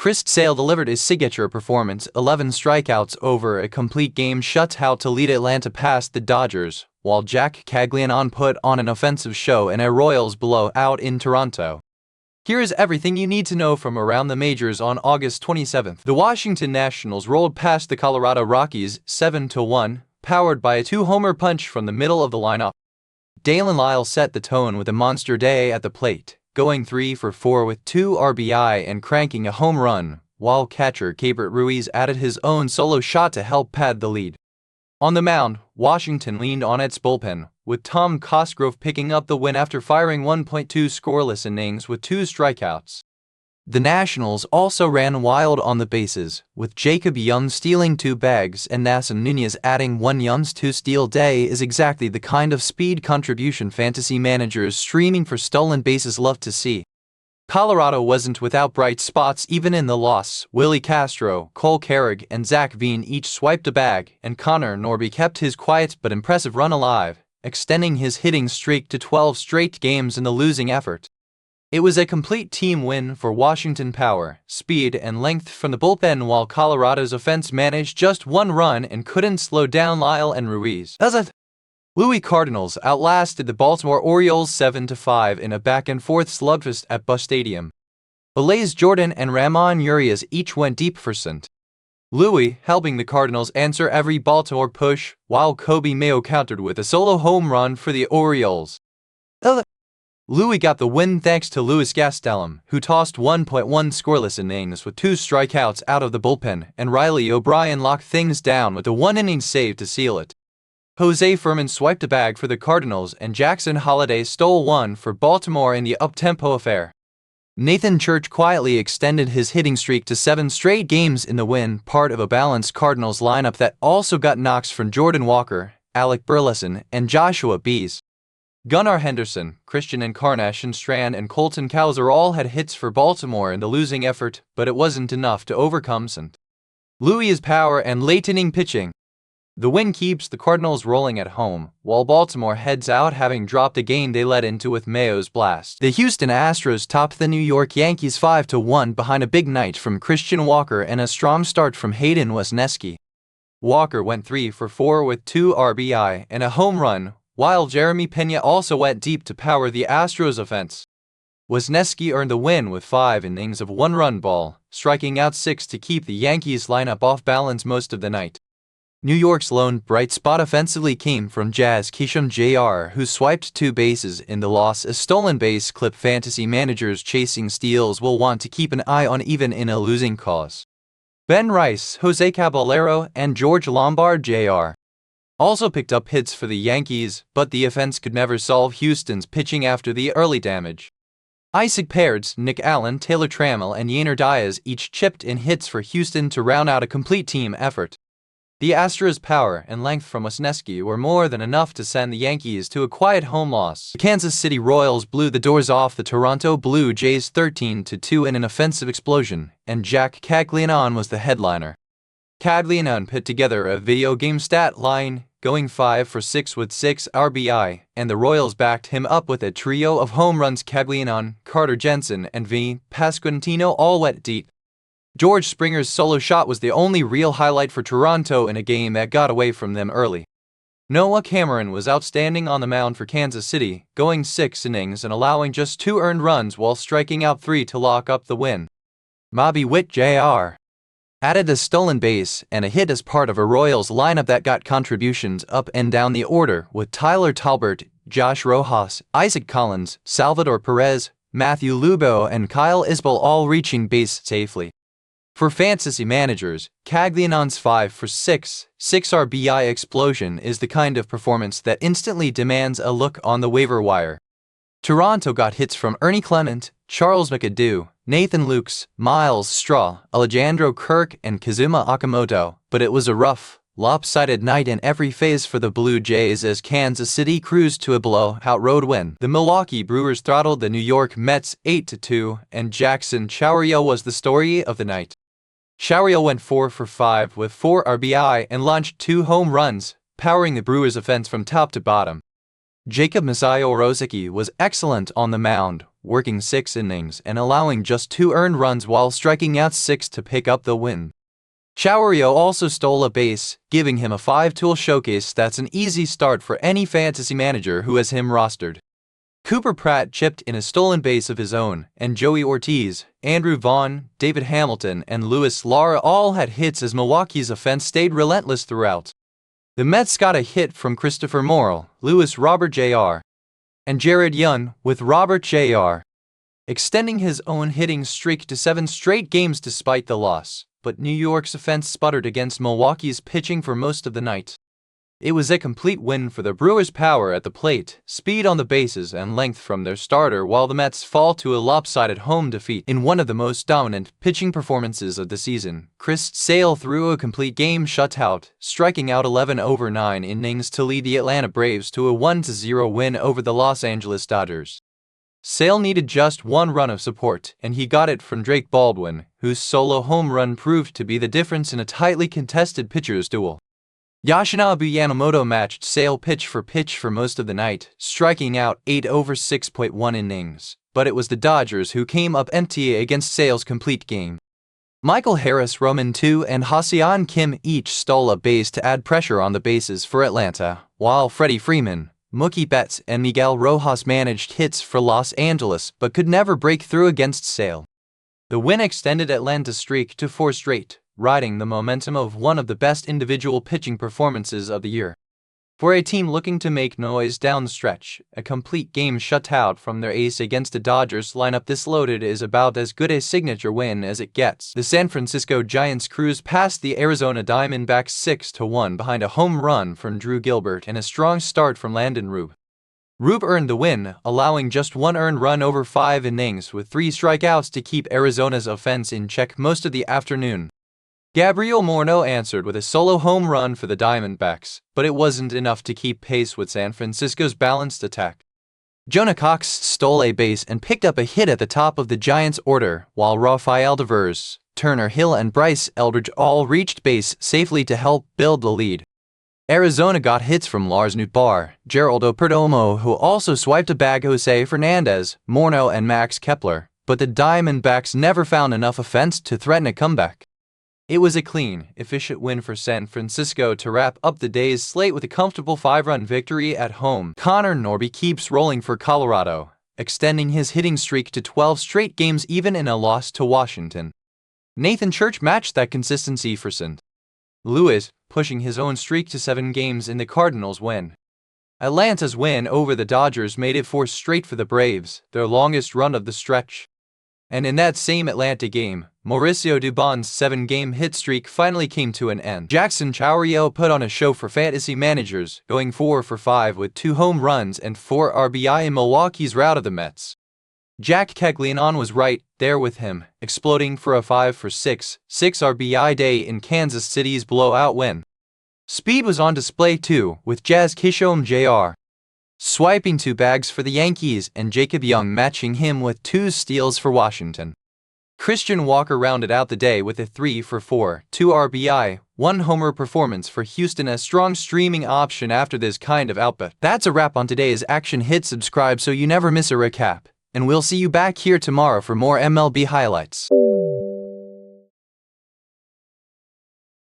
Chris Sale delivered his signature performance, 11 strikeouts over a complete game shutout to lead Atlanta past the Dodgers, while Jack Caglianone put on an offensive show in a Royals blowout in Toronto. Here is everything you need to know from around the majors on August 27th. The Washington Nationals rolled past the Colorado Rockies 7-1, powered by a two-homer punch from the middle of the lineup. Dalen Lyle set the tone with a monster day at the plate, going 3 for 4 with 2 RBI and cranking a home run, while catcher Keibert Ruiz added his own solo shot to help pad the lead. On the mound, Washington leaned on its bullpen, with Tom Cosgrove picking up the win after firing 1.2 scoreless innings with 2 strikeouts. The Nationals also ran wild on the bases, with Jacob Young stealing 2 bags and Nason Nunez adding 1. Young's 2-steal day is exactly the kind of speed contribution fantasy managers streaming for stolen bases love to see. Colorado wasn't without bright spots even in the loss. Willie Castro, Cole Carrig, and Zach Veen each swiped a bag, and Connor Norby kept his quiet but impressive run alive, extending his hitting streak to 12 straight games in the losing effort. It was a complete team win for Washington. Power, speed, and length from the bullpen, while Colorado's offense managed just 1 run and couldn't slow down Lyle and Ruiz. Louis Cardinals outlasted the Baltimore Orioles 7-5 in a back-and-forth slugfest at Busch Stadium. Blaze Jordan and Ramon Urias each went deep for St. Louis, helping the Cardinals answer every Baltimore push, while Kobe Mayo countered with a solo home run for the Orioles. Louis got the win thanks to Louis Gastelum, who tossed 1.1 scoreless innings with 2 strikeouts out of the bullpen, and Riley O'Brien locked things down with a 1-inning save to seal it. Jose Furman swiped a bag for the Cardinals, and Jackson Holliday stole 1 for Baltimore in the up-tempo affair. Nathan Church quietly extended his hitting streak to 7 straight games in the win, part of a balanced Cardinals lineup that also got knocks from Jordan Walker, Alec Burleson, and Joshua Bees. Gunnar Henderson, Christian Encarnacion Strand, and Colton Cowser all had hits for Baltimore in the losing effort, but it wasn't enough to overcome St. Louis' power and late-inning pitching. The win keeps the Cardinals rolling at home, while Baltimore heads out having dropped a game they led into with Mayo's blast. The Houston Astros topped the New York Yankees 5-1 behind a big night from Christian Walker and a strong start from Hayden Wesneski. Walker went 3 for 4 with 2 RBI and a home run, while Jeremy Pena also went deep to power the Astros' offense. Wesneski earned the win with 5 innings of 1-run ball, striking out 6 to keep the Yankees lineup off balance most of the night. New York's lone bright spot offensively came from Jazz Keisham Jr., who swiped 2 bases in the loss. A stolen base clip fantasy managers chasing steals will want to keep an eye on even in a losing cause. Ben Rice, Jose Caballero, and George Lombard Jr. also picked up hits for the Yankees, but the offense could never solve Houston's pitching after the early damage. Isaac Paredes, Nick Allen, Taylor Trammell, and Yainer Diaz each chipped in hits for Houston to round out a complete team effort. The Astros' power and length from Wesneski were more than enough to send the Yankees to a quiet home loss. The Kansas City Royals blew the doors off the Toronto Blue Jays 13-2 in an offensive explosion, and Jack Caglianone was the headliner. Caglianone put together a video game stat line, going 5 for 6 with 6 RBI, and the Royals backed him up with a trio of home runs. Caglianone, Carter Jensen, and V. Pasquantino all went deep. George Springer's solo shot was the only real highlight for Toronto in a game that got away from them early. Noah Cameron was outstanding on the mound for Kansas City, going 6 innings and allowing just 2 earned runs while striking out 3 to lock up the win. Bobby Witt Jr. added a stolen base and a hit as part of a Royals lineup that got contributions up and down the order, with Tyler Talbert, Josh Rojas, Isaac Collins, Salvador Perez, Matthew Lugo, and Kyle Isbell all reaching base safely. For fantasy managers, Caglianone's 5 for 6 RBI explosion is the kind of performance that instantly demands a look on the waiver wire. Toronto got hits from Ernie Clement, Charles McAdoo, Nathan Lukes, Miles Straw, Alejandro Kirk, and Kazuma Okamoto, but it was a rough, lopsided night in every phase for the Blue Jays as Kansas City cruised to a blowout road win. The Milwaukee Brewers throttled the New York Mets 8-2, and Jackson Chourio was the story of the night. Chourio went 4 for 5 with 4 RBI and launched 2 home runs, powering the Brewers' offense from top to bottom. Jacob Masai Orozaki was excellent on the mound, working 6 innings and allowing just 2 earned runs while striking out 6 to pick up the win. Chourio also stole a base, giving him a 5-tool showcase that's an easy start for any fantasy manager who has him rostered. Cooper Pratt chipped in a stolen base of his own, and Joey Ortiz, Andrew Vaughn, David Hamilton, and Luis Lara all had hits as Milwaukee's offense stayed relentless throughout. The Mets got a hit from Christopher Morel, Luis Robert Jr., and Jared Young, with Robert Jr. extending his own hitting streak to 7 straight games despite the loss, but New York's offense sputtered against Milwaukee's pitching for most of the night. It was a complete win for the Brewers' power at the plate, speed on the bases, and length from their starter, while the Mets fall to a lopsided home defeat in one of the most dominant pitching performances of the season. Chris Sale threw a complete game shutout, striking out 11 over 9 innings to lead the Atlanta Braves to a 1-0 win over the Los Angeles Dodgers. Sale needed just 1 run of support, and he got it from Drake Baldwin, whose solo home run proved to be the difference in a tightly contested pitcher's duel. Yoshinobu Yamamoto matched Sale pitch for most of the night, striking out 8 over 6.1 innings, but it was the Dodgers who came up empty against Sale's complete game. Michael Harris, Roman II, and Ha-Seong Kim each stole a base to add pressure on the bases for Atlanta, while Freddie Freeman, Mookie Betts, and Miguel Rojas managed hits for Los Angeles but could never break through against Sale. The win extended Atlanta's streak to 4 straight, riding the momentum of one of the best individual pitching performances of the year. For a team looking to make noise down the stretch, a complete game shutout from their ace against the Dodgers lineup this loaded is about as good a signature win as it gets. The San Francisco Giants cruised past the Arizona Diamondbacks 6-1 behind a home run from Drew Gilbert and a strong start from Landon Rube. Rube earned the win, allowing just 1 earned run over 5 innings with 3 strikeouts to keep Arizona's offense in check most of the afternoon. Gabriel Moreno answered with a solo home run for the Diamondbacks, but it wasn't enough to keep pace with San Francisco's balanced attack. Jonah Cox stole a base and picked up a hit at the top of the Giants' order, while Rafael Devers, Turner Hill, and Bryce Eldridge all reached base safely to help build the lead. Arizona got hits from Lars Nootbaar, Geraldo Perdomo, who also swiped a bag Jose Fernandez, Moreno, and Max Kepler, but the Diamondbacks never found enough offense to threaten a comeback. It was a clean, efficient win for San Francisco to wrap up the day's slate with a comfortable 5-run victory at home. Connor Norby keeps rolling for Colorado, extending his hitting streak to 12 straight games even in a loss to Washington. Nathan Church matched that consistency for St. Louis, pushing his own streak to 7 games in the Cardinals' win. Atlanta's win over the Dodgers made it 4 straight for the Braves, their longest run of the stretch. And in that same Atlanta game, Mauricio Dubon's 7-game hit streak finally came to an end. Jackson Chourio put on a show for fantasy managers, going 4 for 5 with 2 home runs and 4 RBI in Milwaukee's rout of the Mets. Jack Caglianon was right there with him, exploding for a 5 for 6 RBI day in Kansas City's blowout win. Speed was on display too, with Jazz Kishome Jr. swiping 2 bags for the Yankees and Jacob Young matching him with 2 steals for Washington. Christian Walker rounded out the day with a 3 for 4, 2 RBI, 1 homer performance for Houston, a strong streaming option after this kind of output. That's a wrap on today's action. Hit subscribe so you never miss a recap, and we'll see you back here tomorrow for more MLB highlights.